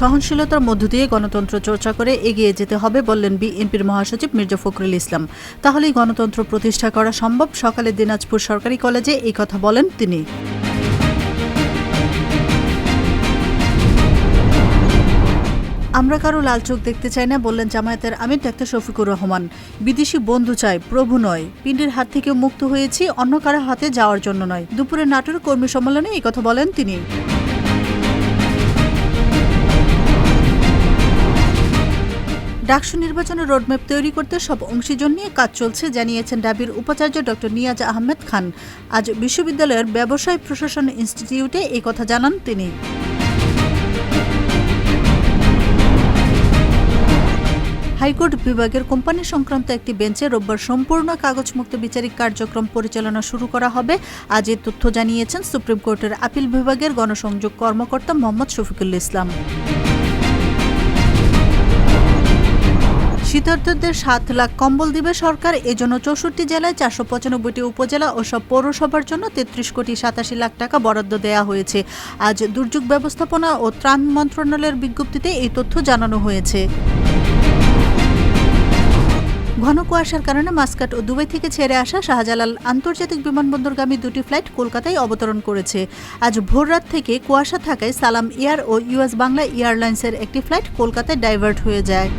সহনশীলতার মধ্য দিয়ে গণতন্ত্র চর্চা করে এগিয়ে যেতে হবে বললেন বিএনপির মহাসচিব মির্জা ফখরুল ইসলাম। তাহলেই গণতন্ত্র প্রতিষ্ঠা করা সম্ভব। সকালে দিনাজপুর সরকারি কলেজে এই কথা বলেন তিনি। আমরা কারো লাল চোখ দেখতে চাই না বললেন জামায়াতের আমির ডাক্তার শফিকুর রহমান। বিদেশি বন্ধু চাই, প্রভু নয়। পিণ্ডের হাত থেকে মুক্ত হয়েছি, অন্য কারো হাতে যাওয়ার জন্য নয়। দুপুরে নাটোর কর্মী সম্মেলনে এই কথা বলেন তিনি। ডাকসু নির্বাচনের রোডম্যাপ তৈরি করতে সব অংশীজন নিয়ে কাজ চলছে জানিয়েছেন ডাবির উপাচার্য ড নিয়াজ আহমেদ খান। আজ বিশ্ববিদ্যালয়ের ব্যবসায় প্রশাসন ইনস্টিটিউটে এই কথা জানান তিনি। হাইকোর্ট বিভাগের কোম্পানি সংক্রান্ত একটি বেঞ্চে রোববার সম্পূর্ণ কাগজমুক্ত বিচারিক কার্যক্রম পরিচালনা শুরু করা হবে। আজ এই তথ্য জানিয়েছেন সুপ্রিম কোর্টের আপিল বিভাগের গণসংযোগ কর্মকর্তা মোহাম্মদ শফিকুল ইসলাম। শীতার্তদের 7 লাখ কম্বল দিবে সরকার। এজন্য 64 জেলায় 495টি উপজেলা ও সব পৌরসভার জন্য 33,87,00,000 টাকা বরাদ্দ দেওয়া হয়েছে। আজ দুর্যোগ ব্যবস্থাপনা ও ত্রাণ মন্ত্রণালয়ের বিজ্ঞপ্তিতে এই তথ্য জানানো হয়েছে। ঘন কুয়াশার কারণে মাস্কাট ও দুবাই থেকে ছেড়ে আসা শাহজালাল আন্তর্জাতিক বিমানবন্দরগামী দুটি ফ্লাইট কলকাতায় অবতরণ করেছে। আজ ভোররাত থেকে কুয়াশা থাকায় সালাম এয়ার ও ইউএস বাংলা এয়ারলাইন্সের একটি ফ্লাইট কলকাতায় ডাইভার্ট হয়ে যায়।